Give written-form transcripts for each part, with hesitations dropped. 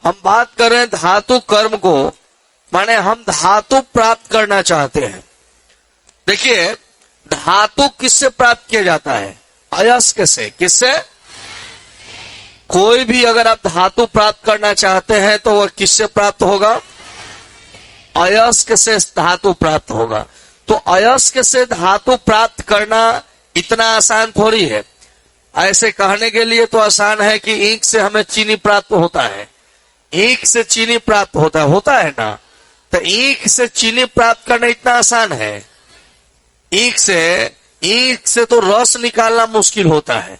हम बात कर रहे हैं धातु कर्म को, माने हम धातु प्राप्त करना चाहते हैं। देखिए धातु किससे प्राप्त किया जाता है? अयस्क से। किससे? कोई भी अगर आप धातु प्राप्त करना चाहते हैं तो वह किससे प्राप्त होगा? अयस्क से धातु प्राप्त होगा। तो अयस्क से धातु प्राप्त करना इतना आसान थोड़ी है। ऐसे कहने के लिए तो आसान है कि ईंख से हमें चीनी प्राप्त होता है, ईंख से चीनी प्राप्त होता है ना। तो ईंख से चीनी प्राप्त करना इतना आसान है। ईंख से तो रस निकालना मुश्किल होता है।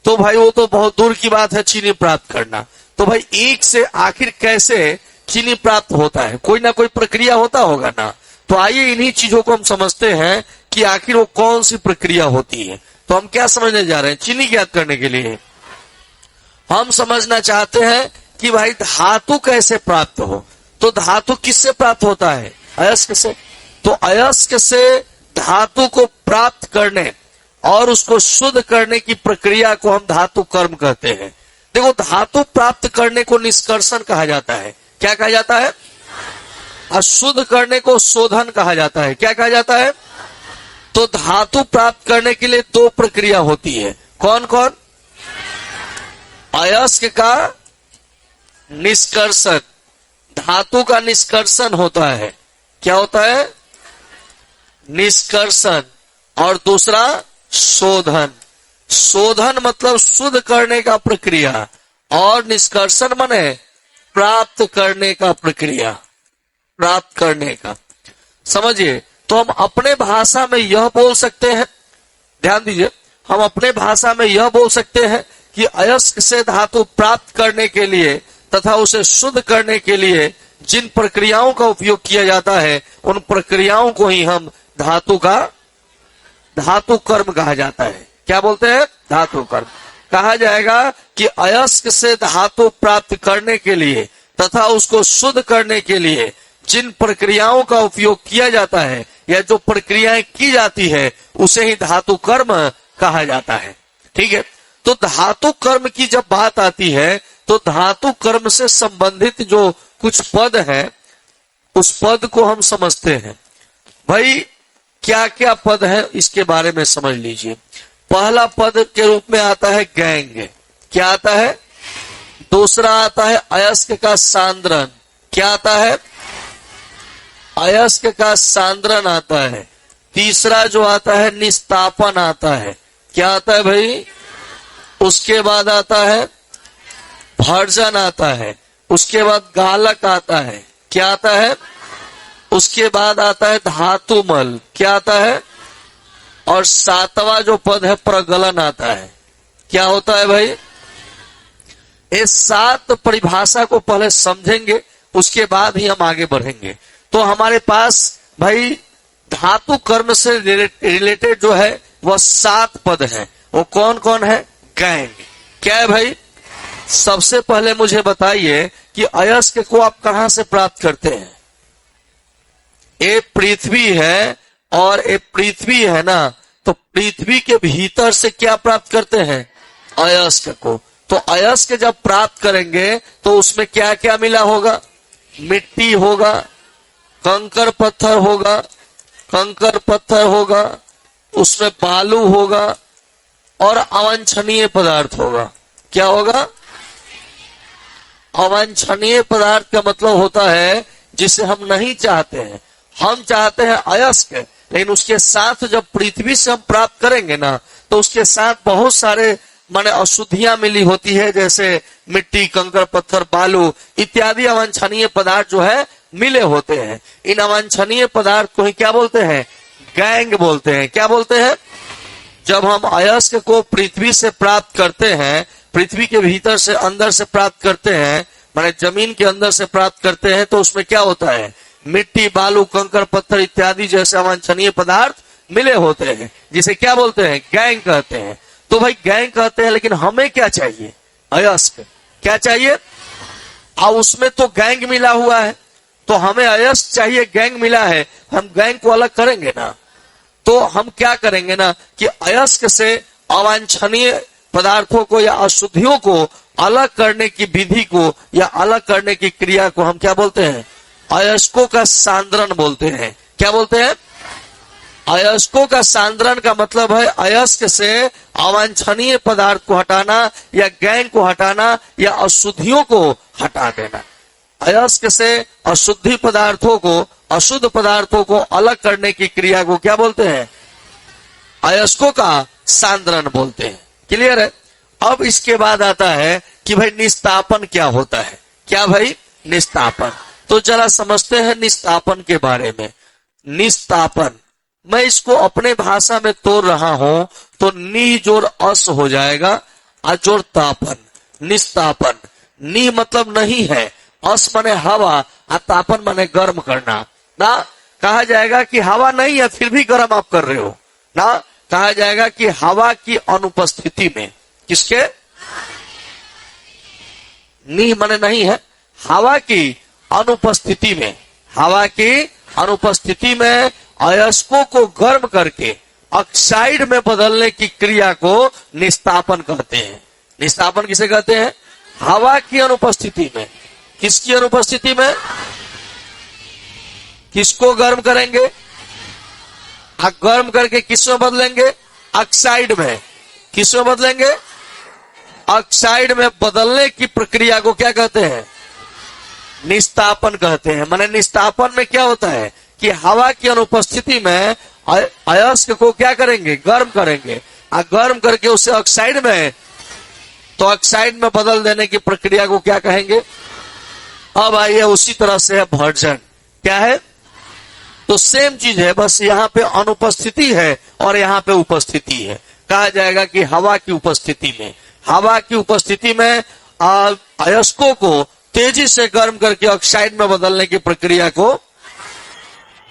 तो भाई वो तो बहुत दूर की बात है चीनी प्राप्त करना। तो भाई ईंख से आखिर कैसे चीनी प्राप्त होता है? कोई ना कोई प्रक्रिया होता होगा ना। तो आइए इन्हीं चीजों को हम समझते हैं कि आखिर वो कौन सी प्रक्रिया होती है। तो हम क्या समझने जा रहे हैं? चीनी ज्ञात करने के लिए हम समझना चाहते हैं कि भाई धातु कैसे प्राप्त हो। तो धातु किससे प्राप्त होता है? अयस्क से। तो अयस्क से धातु को प्राप्त करने और उसको शुद्ध करने की प्रक्रिया को हम धातु कर्म कहते हैं। देखो धातु प्राप्त करने को निष्कर्षण कहा जाता है। क्या कहा जाता है? और शुद्ध करने को शोधन कहा जाता है। क्या कहा जाता है? तो धातु प्राप्त करने के लिए दो प्रक्रिया होती है। कौन कौन? अयस्क का निष्कर्षण, धातु का निष्कर्षण होता है। क्या होता है? निष्कर्षण। और दूसरा शोधन। शोधन मतलब शुद्ध करने का प्रक्रिया और निष्कर्षण माने प्राप्त करने का प्रक्रिया, प्राप्त करने का। समझिए, तो हम अपने भाषा में यह बोल सकते हैं, ध्यान दीजिए, हम अपने भाषा में यह बोल सकते हैं कि अयस्क से धातु प्राप्त करने के लिए तथा उसे शुद्ध करने के लिए जिन प्रक्रियाओं का उपयोग किया जाता है उन प्रक्रियाओं को ही हम धातु कर्म कहा जाता है। क्या बोलते हैं? धातु कर्म। कहा जाएगा कि अयस्क से धातु प्राप्त करने के लिए तथा उसको शुद्ध करने के लिए जिन प्रक्रियाओं का उपयोग किया जाता है या जो प्रक्रियाएं की जाती है उसे ही धातु कर्म कहा जाता है। ठीक है। तो धातु कर्म की जब बात आती है तो धातु कर्म से संबंधित जो कुछ पद है उस पद को हम समझते हैं। भाई क्या क्या पद है इसके बारे में समझ लीजिए। पहला पद के रूप में आता है गैंग। क्या आता है? दूसरा आता है अयस्क का सांद्रण। क्या आता है? अयस्क का सांद्रण आता है। तीसरा जो आता है निस्तापन आता है। क्या आता है भाई? उसके बाद आता है भर्जन आता है। उसके बाद गालक आता है। क्या आता है? उसके बाद आता है धातुमल। क्या आता है? और सातवां जो पद है प्रगलन आता है। क्या होता है भाई? ये सात परिभाषा को पहले समझेंगे उसके बाद ही हम आगे बढ़ेंगे। तो हमारे पास भाई धातु कर्म से रिलेटेड जो है वह सात पद हैं। वो कौन कौन है? गैंग। क्या है भाई? सबसे पहले मुझे बताइए कि अयस्क को आप कहां से प्राप्त करते हैं? ये पृथ्वी है और ये पृथ्वी है ना, तो पृथ्वी के भीतर से क्या प्राप्त करते हैं? अयस्क को। तो अयस्क जब प्राप्त करेंगे तो उसमें क्या क्या मिला होगा? मिट्टी होगा, कंकर पत्थर होगा, उसमें बालू होगा और अवांछनीय पदार्थ होगा। क्या होगा? अवांछनीय पदार्थ का मतलब होता है जिसे हम नहीं चाहते हैं। हम चाहते हैं अयस्क, लेकिन उसके साथ जब पृथ्वी से हम प्राप्त करेंगे ना तो उसके साथ बहुत सारे माने अशुद्धियां मिली होती है, जैसे मिट्टी, कंकर पत्थर, बालू इत्यादि अवांछनीय पदार्थ जो है मिले होते हैं। इन अवांछनीय पदार्थ को ही क्या बोलते हैं? गैंग बोलते हैं। क्या बोलते हैं? जब हम अयस्क को पृथ्वी से प्राप्त करते हैं, पृथ्वी के भीतर से अंदर से प्राप्त करते हैं, माने जमीन के अंदर से प्राप्त करते हैं, तो उसमें क्या होता है? मिट्टी, बालू, कंकर पत्थर इत्यादि जैसे अवांछनीय पदार्थ मिले होते हैं, जिसे क्या बोलते हैं? गैंग कहते हैं। तो भाई गैंग कहते हैं, लेकिन हमें क्या चाहिए? अयस्क। क्या चाहिए? और उसमें तो गैंग मिला हुआ है, तो हमें अयस्क चाहिए, गैंग मिला है, हम गैंग को अलग करेंगे ना। तो हम क्या करेंगे ना कि अयस्क से अवांछनीय पदार्थों को या अशुद्धियों को अलग करने की विधि को या अलग करने की क्रिया को हम क्या बोलते हैं? अयस्कों का सांद्रण बोलते हैं। क्या बोलते हैं? अयस्कों का सांद्रण का मतलब है अयस्क से अवांछनीय पदार्थ को हटाना या गैंग को हटाना या अशुद्धियों को हटा देना। अयस्क से अशुद्ध पदार्थों को अलग करने की क्रिया को क्या बोलते हैं? अयस्कों का सांद्रण बोलते हैं। क्लियर है? अब इसके बाद आता है कि भाई निस्तापन क्या होता है। क्या भाई? निस्तापन। तो जरा समझते हैं निस्तापन के बारे में। निस्तापन, मैं इसको अपने भाषा में तोड़ रहा हूं तो नी जोड़ अस हो जाएगा, अजोड़ तापन। निस्तापन, नी मतलब नहीं है, अस माने हवा, और तापन माने गर्म करना। ना कहा जाएगा कि हवा नहीं है फिर भी गर्म आप कर रहे हो। ना कहा जाएगा कि हवा की अनुपस्थिति में, किसके? नी माने नहीं है, हवा की अनुपस्थिति में, हवा की अनुपस्थिति में अयस्कों को गर्म करके ऑक्साइड में बदलने की क्रिया को निस्तापन कहते हैं। निस्तापन किसे कहते हैं? हवा की अनुपस्थिति में। किसकी अनुपस्थिति में? किसको गर्म करेंगे? गर्म करके किस में बदलेंगे? ऑक्साइड में। किस में बदलेंगे? ऑक्साइड में बदलने की प्रक्रिया को क्या कहते हैं? निस्तापन कहते हैं। माने निस्तापन में क्या होता है कि हवा की अनुपस्थिति में अयस्क को क्या करेंगे? गर्म करेंगे, और गर्म करके उसे ऑक्साइड में, तो ऑक्साइड में बदल देने की प्रक्रिया को क्या कहेंगे? अब आइए उसी तरह से है भर्जन। क्या है? तो सेम चीज है, बस यहाँ पे अनुपस्थिति है और यहाँ पे उपस्थिति है। कहा जाएगा कि हवा की उपस्थिति में, हवा की उपस्थिति में अयस्कों को तेजी से गर्म करके ऑक्साइड में बदलने की प्रक्रिया को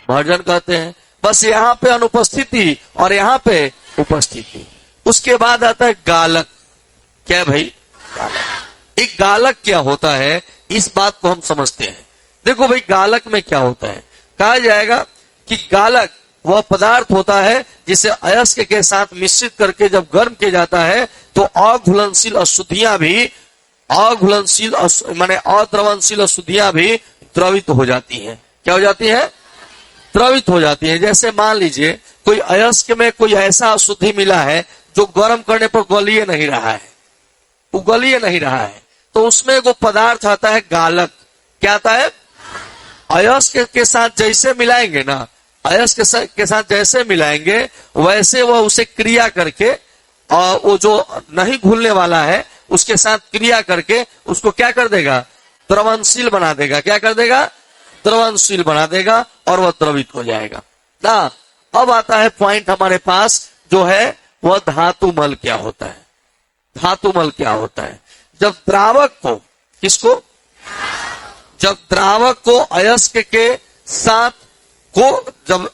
भर्जन कहते हैं। बस यहाँ पे अनुपस्थिति और यहाँ पे उपस्थिति। उसके बाद आता है गालक। क्या भाई? गालक। एक गालक क्या होता है, इस बात को हम समझते हैं। देखो भाई, गालक में क्या होता है? कहा जाएगा कि गालक वह पदार्थ होता है जिसे अयस्क के साथ मिश्रित करके जब गर्म किया जाता है तो अघुलनशील अशुद्धियां भी, अघुलनशील माने अद्रवनशील अशुद्धियां भी द्रवित हो जाती हैं। क्या हो जाती है? द्रवित हो जाती है। जैसे मान लीजिए कोई अयस्क में कोई ऐसा अशुद्धि मिला है जो गर्म करने पर गलिए नहीं रहा है, वो गलिए नहीं रहा है, तो उसमें वो पदार्थ आता है गालक। क्या आता है? अयस्क के साथ जैसे मिलाएंगे ना, अयस्क के साथ जैसे मिलाएंगे वैसे वह उसे क्रिया करके, और वो जो नहीं घुलने वाला है उसके साथ क्रिया करके उसको क्या कर देगा? द्रवनशील बना देगा। क्या कर देगा? द्रवनशील बना देगा और वह द्रवित हो जाएगा ना। अब आता है पॉइंट हमारे पास जो है वह धातु मल क्या होता है। धातु मल क्या होता है? जब द्रावक को, किसको? जब द्रावक को अयस्क के साथ को, जब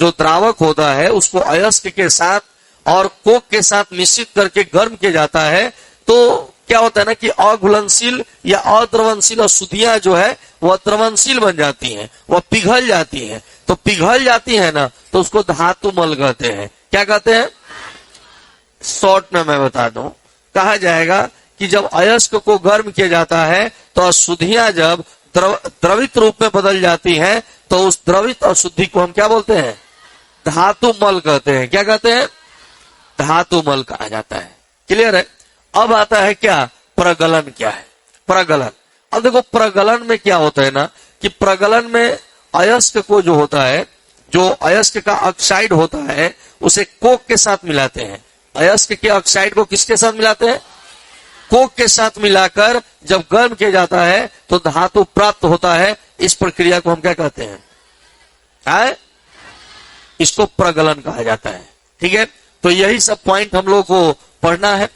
जो द्रावक होता है उसको अयस्क के साथ और कोक के साथ मिश्रित करके गर्म किया जाता है तो क्या होता है ना कि अघुलनशील या अद्रवनशील अशुद्धियां जो है वह द्रवनशील बन जाती हैं, वह पिघल जाती हैं। तो पिघल जाती है ना तो उसको धातु मल कहते हैं। क्या कहते हैं? शॉर्ट में मैं बता दूं, कहा जाएगा कि जब अयस्क को गर्म किया जाता है तो अशुद्धियां जब द्रवित रूप में बदल जाती हैं तो उस द्रवित अशुद्धि को हम क्या बोलते हैं? धातु मल कहते हैं। क्या कहते हैं? धातु मल कहा जाता है। क्लियर है? अब आता है क्या? प्रगलन क्या है? प्रगलन। अब देखो प्रगलन में क्या होता है ना कि प्रगलन में अयस्क को जो होता है, जो अयस्क का ऑक्साइड होता है उसे कोक के साथ मिलाते हैं। अयस्क के ऑक्साइड को किसके साथ मिलाते हैं? कोक के साथ मिलाकर जब गर्म किया जाता है तो धातु प्राप्त होता है। इस प्रक्रिया को हम क्या कहते हैं? इसको प्रगलन कहा जाता है। ठीक है? तो यही सब पॉइंट हम लोग को पढ़ना है।